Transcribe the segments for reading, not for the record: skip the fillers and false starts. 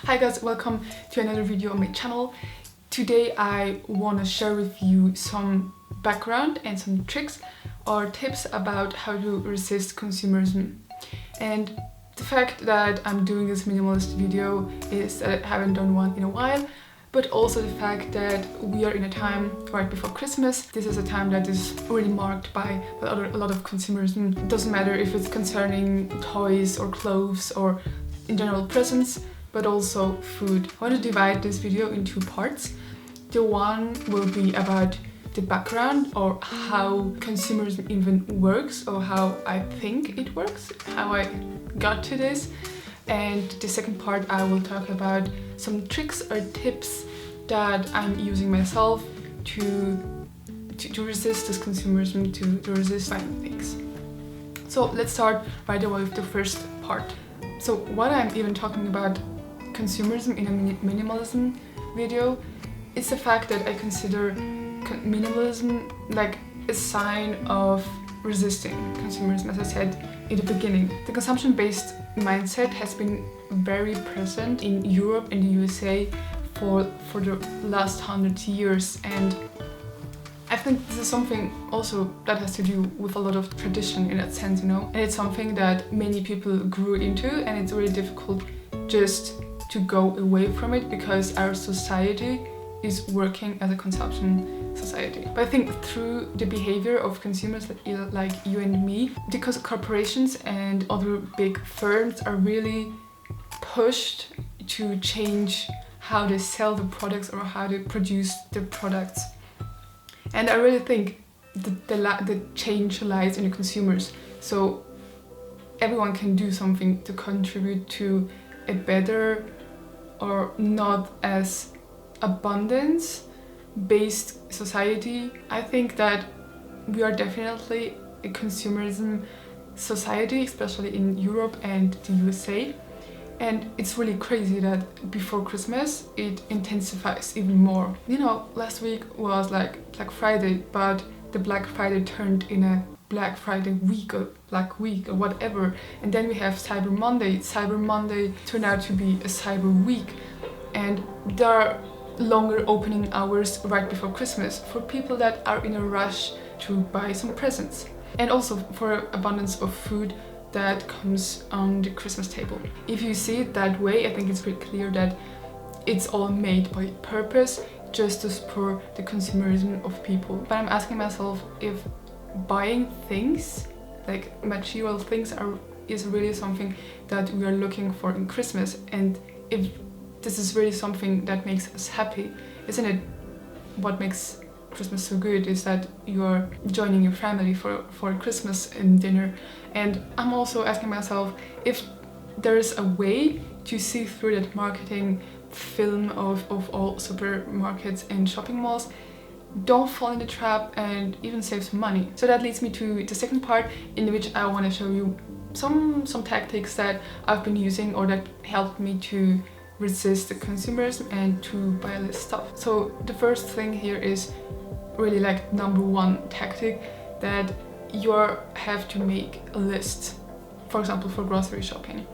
Hi guys, welcome to another video on my channel. Today I want to share with you some background and some tricks or tips about how to resist consumerism. And the fact that I'm doing this minimalist video is that I haven't done one in a while, but also the fact that we are in a time right before Christmas. This is a time that is really marked by a lot of consumerism. It doesn't matter if it's concerning toys or clothes or in general presents, but also food. I want to divide this video in two parts. The one will be about the background or how consumerism even works, or how I think it works, how I got to this. And the second part, I will talk about some tricks or tips that I'm using myself to resist this consumerism, to resist buying things. So let's start right away with the first part. So what I'm even talking about consumerism in a minimalism video, it's the fact that I consider minimalism like a sign of resisting consumerism, as I said in the beginning. The consumption-based mindset has been very present in Europe and the USA for the last 100 years, and I think this is something also that has to do with a lot of tradition in that sense, you know, and it's something that many people grew into, and it's really difficult just to go away from it because our society is working as a consumption society. But I think through the behavior of consumers like you and me, because corporations and other big firms are really pushed to change how they sell the products or how they produce the products. And I really think the change lies in the consumers. So everyone can do something to contribute to a better or not as abundance-based society. I think that we are definitely a consumerism society, especially in Europe and the USA. And it's really crazy that before Christmas it intensifies even more. You know, last week was like Black Friday, but the Black Friday turned in a Black Friday week or Black Week or whatever. And then we have Cyber Monday. Cyber Monday turned out to be a Cyber Week. And there are longer opening hours right before Christmas for people that are in a rush to buy some presents. And also for abundance of food that comes on the Christmas table. If you see it that way, I think it's pretty clear that it's all made by purpose, just to spur the consumerism of people. But I'm asking myself if buying things, like material things, is really something that we are looking for in Christmas, and if this is really something that makes us happy. Isn't it what makes Christmas so good is that you are joining your family for Christmas and dinner. And I'm also asking myself if there is a way to see through that marketing film of all supermarkets and shopping malls. Don't fall in the trap and even save some money. So that leads me to the second part, in which I want to show you some tactics that I've been using or that helped me to resist the consumerism and to buy less stuff. So the first thing here is really like number one tactic, that you have to make a list, for example for grocery shopping.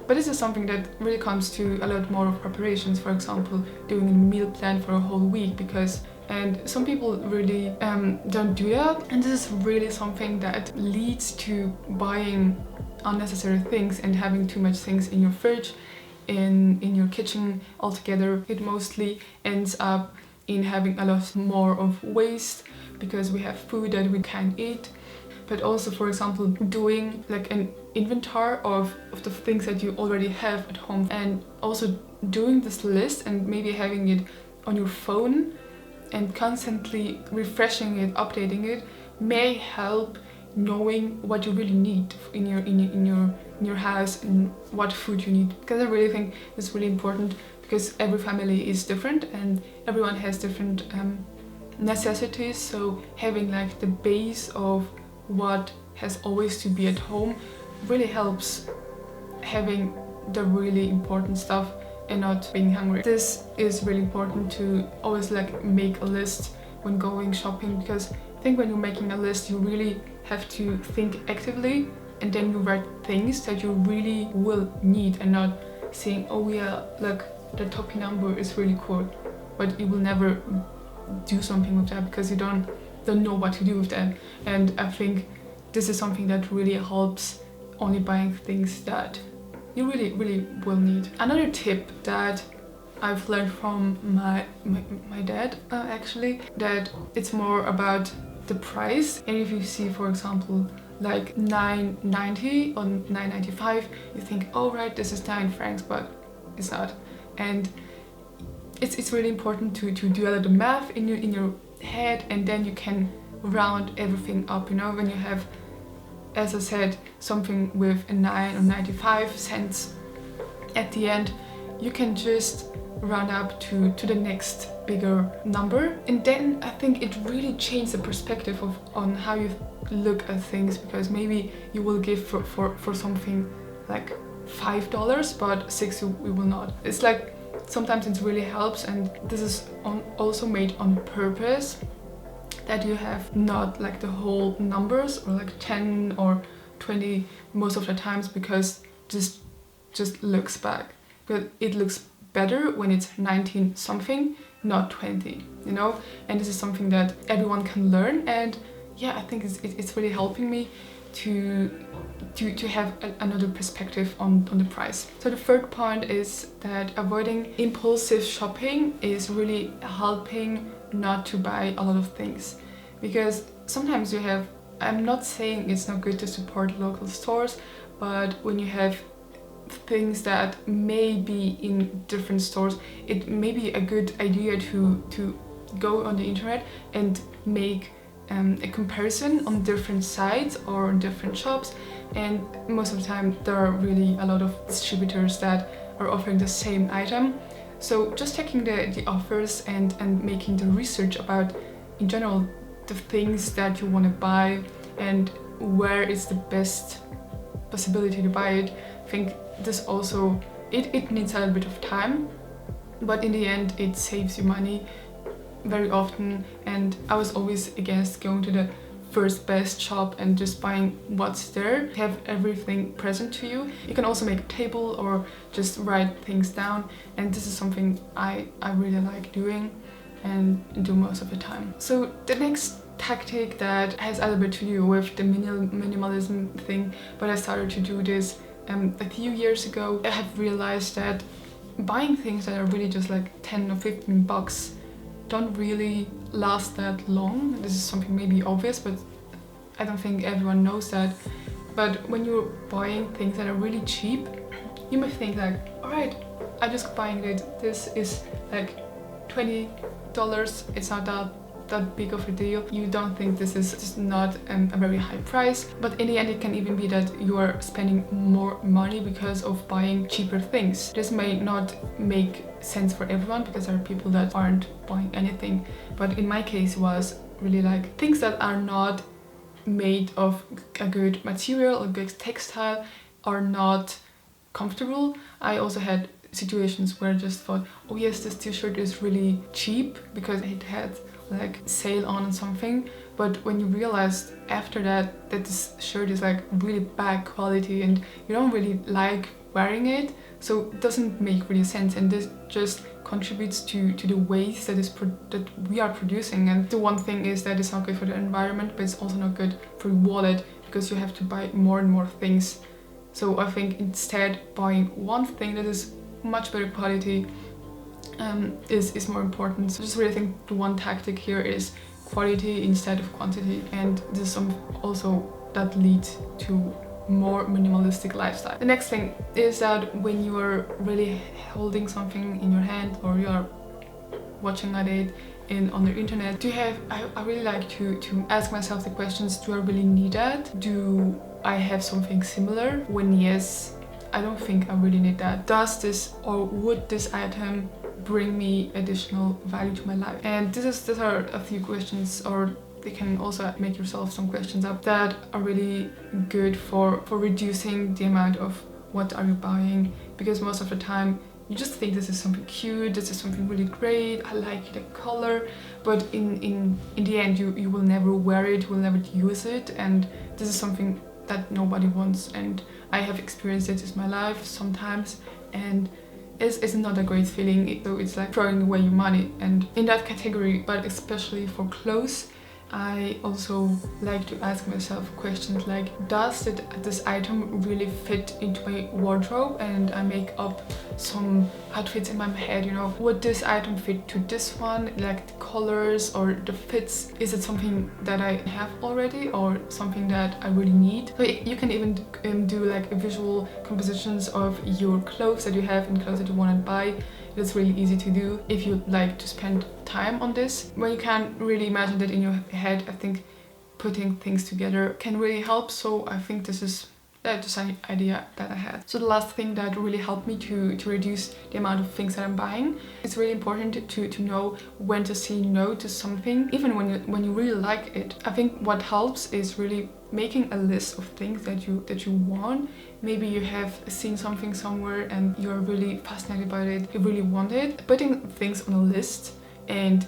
But this is something that really comes to a lot more of preparations, for example doing a meal plan for a whole week, and some people really don't do that, and this is really something that leads to buying unnecessary things and having too much things in your fridge, in your kitchen altogether. It mostly ends up in having a lot more of waste because we have food that we can't eat. But also, for example, doing like an inventory of the things that you already have at home, and also doing this list and maybe having it on your phone and constantly refreshing it, updating it, may help knowing what you really need in your house and what food you need. Because I really think it's really important, because every family is different and everyone has different necessities. So having like the base of what has always to be at home really helps having the really important stuff and not being hungry. This is really important, to always like make a list when going shopping, because I think when you're making a list you really have to think actively, and then you write things that you really will need and not saying, oh yeah, look, the toppy number is really cool, but you will never do something with that because you don't know what to do with that. And I think this is something that really helps only buying things that you really will need. Another tip that I've learned from my dad actually, that it's more about the price. And if you see, for example, like 9.90 or 9.95, you think, oh right, this is 9 francs, but it's not. And it's really important to do a little math in your head, and then you can round everything up. You know, when you have, as I said, something with a 9 or 95 cents at the end, you can just round up to the next bigger number. And then I think it really changed the perspective on how you look at things, because maybe you will give for something like $5, but 6 you will not. It's like sometimes it really helps, and this is also made on purpose, that you have not like the whole numbers or like 10 or 20 most of the times, because just looks back. But it looks better when it's 19 something, not 20, you know. And this is something that everyone can learn, and yeah, I think it's really helping me to have another perspective on the price. So the third point is that avoiding impulsive shopping is really helping not to buy a lot of things, because sometimes you have, I'm not saying it's not good to support local stores, but when you have things that may be in different stores, it may be a good idea to go on the internet and make a comparison on different sites or on different shops. And most of the time there are really a lot of distributors that are offering the same item. So just checking the offers and making the research about, in general, the things that you want to buy and where is the best possibility to buy it. I think this also, it needs a little bit of time, but in the end it saves you money very often. And I was always against going to the first best shop and just buying what's there. Have everything present to you. You can also make a table or just write things down, and this is something I really like doing and do most of the time. So the next tactic that has a little bit to do with the minimalism thing, but I started to do this a few years ago. I have realized that buying things that are really just like 10 or 15 bucks don't really last that long. This is something maybe obvious, but I don't think everyone knows that. But when you're buying things that are really cheap, you might think like, alright, I'm just buying it. This is like $20. It's not that big of a deal. You don't think this is just not a very high price, but in the end it can even be that you are spending more money because of buying cheaper things. This may not make sense for everyone, because there are people that aren't buying anything, but in my case it was really like things that are not made of a good material or good textile, are not comfortable. I also had situations where I just thought, oh yes, this t-shirt is really cheap because it had like sale on something, but when you realized after that this shirt is like really bad quality and you don't really like wearing it, so it doesn't make really sense, and this just contributes to the waste that we are producing. And the one thing is that it's not good for the environment, but it's also not good for your wallet, because you have to buy more and more things. So I think instead buying one thing that is much better quality is more important. So I just really think the one tactic here is quality instead of quantity, and this is also that leads to more minimalistic lifestyle. The next thing is that when you are really holding something in your hand or you are watching at it on the internet, I really like to ask myself the questions, do I really need that? Do I have something similar? When yes, I don't think I really need that. Does this or would this item bring me additional value to my life? And these are a few questions, or they can also make yourself some questions up that are really good for reducing the amount of what are you buying, because most of the time you just think this is something cute, this is something really great, I like the color, but in the end you will never wear it, you will never use it, and this is something that nobody wants. And I have experienced it in my life sometimes, and is not a great feeling. So it's like throwing away your money. And in that category, but especially for clothes, I also like to ask myself questions like, does this item really fit into my wardrobe? And I make up some outfits in my head, you know, would this item fit to this one, like the colors or the fits? Is it something that I have already or something that I really need? So you can even do like visual compositions of your clothes that you have and clothes that you want to buy. It's really easy to do if you like to spend time on this. When you can't really imagine that in your head, I think putting things together can really help. So I think this is just an idea that I had. So the last thing that really helped me to reduce the amount of things that I'm buying, it's really important to know when to say no to something, even when you really like it. I think what helps is really making a list of things that you want. Maybe you have seen something somewhere and you're really fascinated by it, you really want it. Putting things on a list and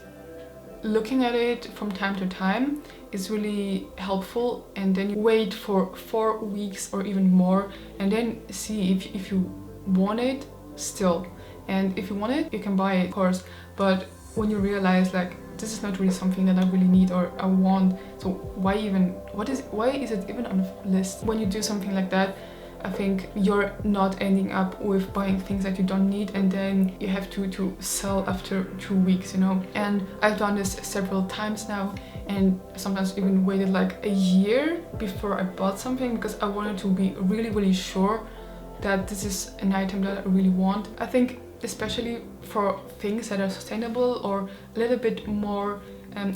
looking at it from time to time is really helpful, and then you wait for 4 weeks or even more and then see if you want it still. And if you want it, you can buy it, of course, but when you realize like this is not really something that I really need or I want, so why is it even on a list? When you do something like that, I think you're not ending up with buying things that you don't need and then you have to sell after 2 weeks, you know. And I've done this several times now, and sometimes even waited like a year before I bought something because I wanted to be really sure that this is an item that I really want. I think especially for things that are sustainable or a little bit more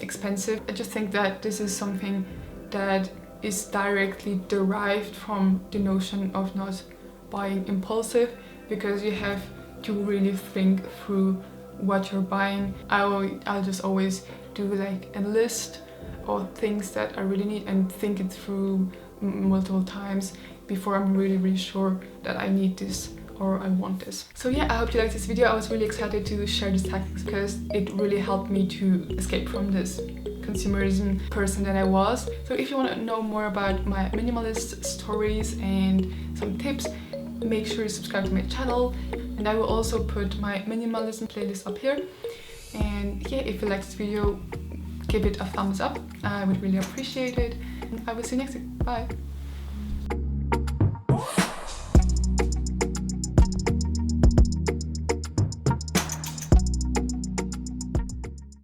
expensive, I just think that this is something that is directly derived from the notion of not buying impulsive, because you have to really think through what you're buying. I'll just always do like a list of things that I really need and think it through multiple times before I'm really sure that I need this or I want this. So yeah, I hope you liked this video. I was really excited to share these tactics because it really helped me to escape from this consumerism person that I was. So if you want to know more about my minimalist stories and some tips, make sure you subscribe to my channel, and I will also put my minimalism playlist up here. And yeah, if you liked this video, give it a thumbs up. I would really appreciate it, and I will see you next week. Bye.